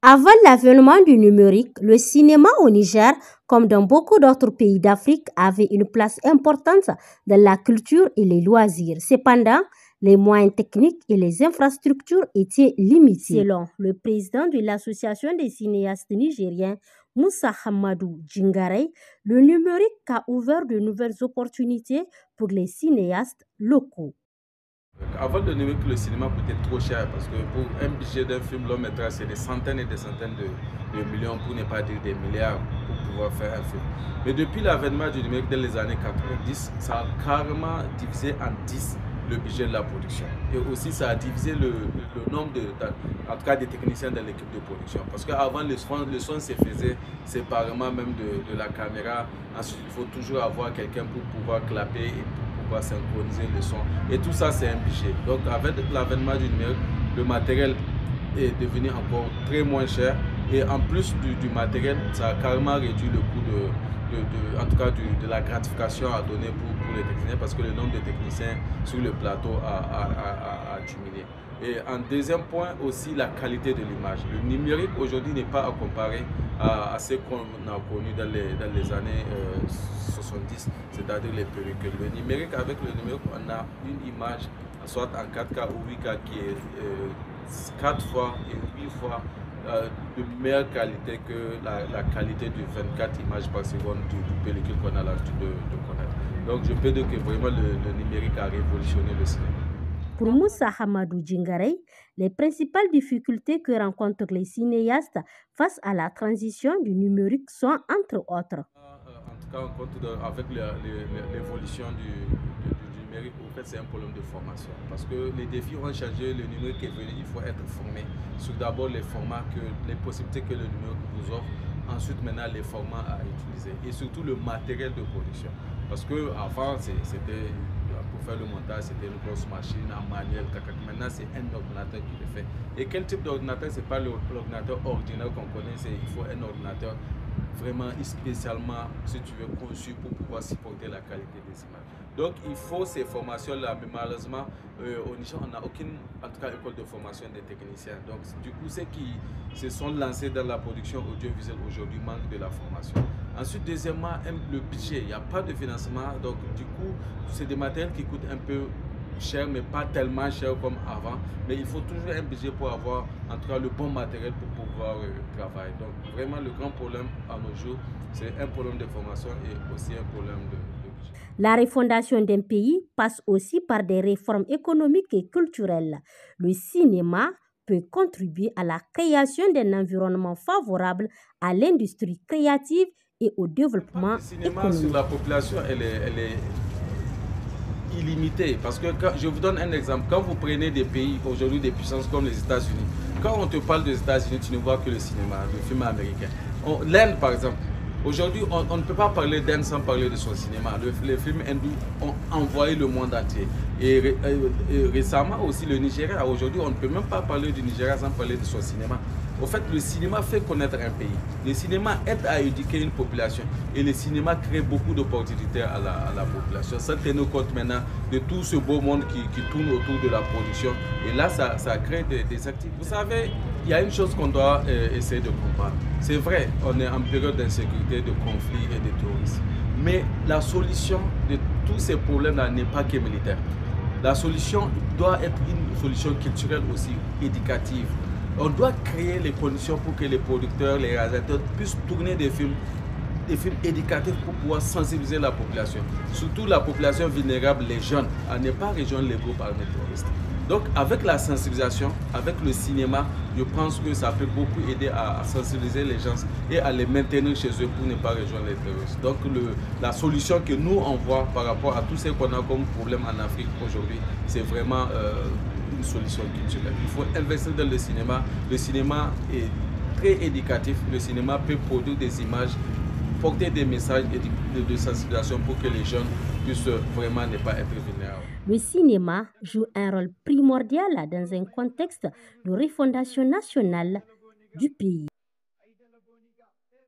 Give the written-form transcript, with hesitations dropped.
Avant l'avènement du numérique, le cinéma au Niger, comme dans beaucoup d'autres pays d'Afrique, avait une place importante dans la culture et les loisirs. Cependant, les moyens techniques et les infrastructures étaient limités. Selon le président de l'Association des cinéastes nigériens, Moussa Hamadou Djingarey, le numérique a ouvert de nouvelles opportunités pour les cinéastes locaux. Avant le numérique, le cinéma coûtait trop cher parce que pour un budget d'un film long métrage, c'est des centaines et des centaines de millions, pour ne pas dire des milliards, pour pouvoir faire un film. Mais depuis l'avènement du numérique dans les années 90, ça a carrément divisé en 10 le budget de la production. Et aussi, ça a divisé le nombre en tout cas des techniciens dans l'équipe de production. Parce qu'avant, le son se faisait séparément même de la caméra. Ensuite, il faut toujours avoir quelqu'un pour pouvoir clapper et pour synchroniser le son. Et tout ça, c'est un budget. Donc, avec l'avènement du numérique, le matériel est devenu encore très moins cher. Et en plus du matériel, ça a carrément réduit le coût en tout cas de la gratification à donner pour les techniciens, parce que le nombre de techniciens sur le plateau a diminué. Et en deuxième point aussi, la qualité de l'image. Le numérique aujourd'hui n'est pas à comparer à ce qu'on a connu dans les années 70, c'est-à-dire les pellicules. Le numérique, avec le numérique, on a une image soit en 4K ou 8K qui est 4 fois et 8 fois de meilleure qualité que la qualité de 24 images par seconde du pellicule qu'on a l'habitude de connaître. Donc je peux dire que vraiment le numérique a révolutionné le cinéma. Pour Moussa Hamadou Djingarey, les principales difficultés que rencontrent les cinéastes face à la transition du numérique sont entre autres. En tout cas, avec l'évolution du numérique, en fait, c'est un problème de formation. Parce que les défis ont changé, le numérique est venu, il faut être formé sur d'abord les formats, les possibilités que le numérique vous offre. Ensuite, maintenant, les formats à utiliser et surtout le matériel de production. Parce qu'avant, c'était pour faire le montage, c'était une grosse machine en manuel. Maintenant, c'est un ordinateur qui le fait. Et quel type d'ordinateur? Ce n'est pas l'ordinateur ordinaire qu'on connaît, il faut un ordinateur vraiment spécialement, si tu veux, conçu pour pouvoir supporter la qualité des images. Donc il faut ces formations-là, mais malheureusement, au Niger, on n'a aucune, en tout cas, école de formation des techniciens. Donc du coup, ceux qui se sont lancés dans la production audiovisuelle aujourd'hui manquent de la formation. Ensuite, deuxièmement, le budget, il n'y a pas de financement, donc du coup, c'est des matériels qui coûtent un peu cher, mais pas tellement cher comme avant. Mais il faut toujours un budget pour avoir en tout cas le bon matériel pour pouvoir travailler. Donc vraiment le grand problème à nos jours, c'est un problème de formation et aussi un problème de budget. La refondation d'un pays passe aussi par des réformes économiques et culturelles. Le cinéma peut contribuer à la création d'un environnement favorable à l'industrie créative et au développement économique. Le cinéma sur la population, elle est illimité. Parce que je vous donne un exemple. Quand vous prenez des pays aujourd'hui, des puissances comme les États-Unis, quand on te parle des États-Unis, tu ne vois que le cinéma, le film américain. L'Inde, par exemple, aujourd'hui, on ne peut pas parler d'Inde sans parler de son cinéma. Les films hindous ont envoyé le monde entier. Et récemment aussi, le Nigeria, aujourd'hui, on ne peut même pas parler du Nigeria sans parler de son cinéma. Au fait, le cinéma fait connaître un pays. Le cinéma aide à éduquer une population. Et le cinéma crée beaucoup d'opportunités à la population. Ça tient compte maintenant de tout ce beau monde qui tourne autour de la production. Et là, ça crée des actifs. Vous savez, il y a une chose qu'on doit essayer de comprendre. C'est vrai, on est en période d'insécurité, de conflit et de terrorisme. Mais la solution de tous ces problèmes-là n'est pas que militaire. La solution doit être une solution culturelle aussi, éducative. On doit créer les conditions pour que les producteurs, les réalisateurs puissent tourner des films éducatifs pour pouvoir sensibiliser la population. Surtout la population vulnérable, les jeunes, à ne pas rejoindre les groupes armés terroristes. Donc avec la sensibilisation, avec le cinéma, je pense que ça peut beaucoup aider à sensibiliser les gens et à les maintenir chez eux pour ne pas rejoindre les terroristes. Donc la solution que nous on voit par rapport à tout ce qu'on a comme problème en Afrique aujourd'hui, c'est vraiment une solution culturelle. Il faut investir dans le cinéma. Le cinéma est très éducatif. Le cinéma peut produire des images, porter des messages de sensibilisation pour que les jeunes puissent vraiment ne pas être vulnérables. Le cinéma joue un rôle primordial dans un contexte de refondation nationale du pays.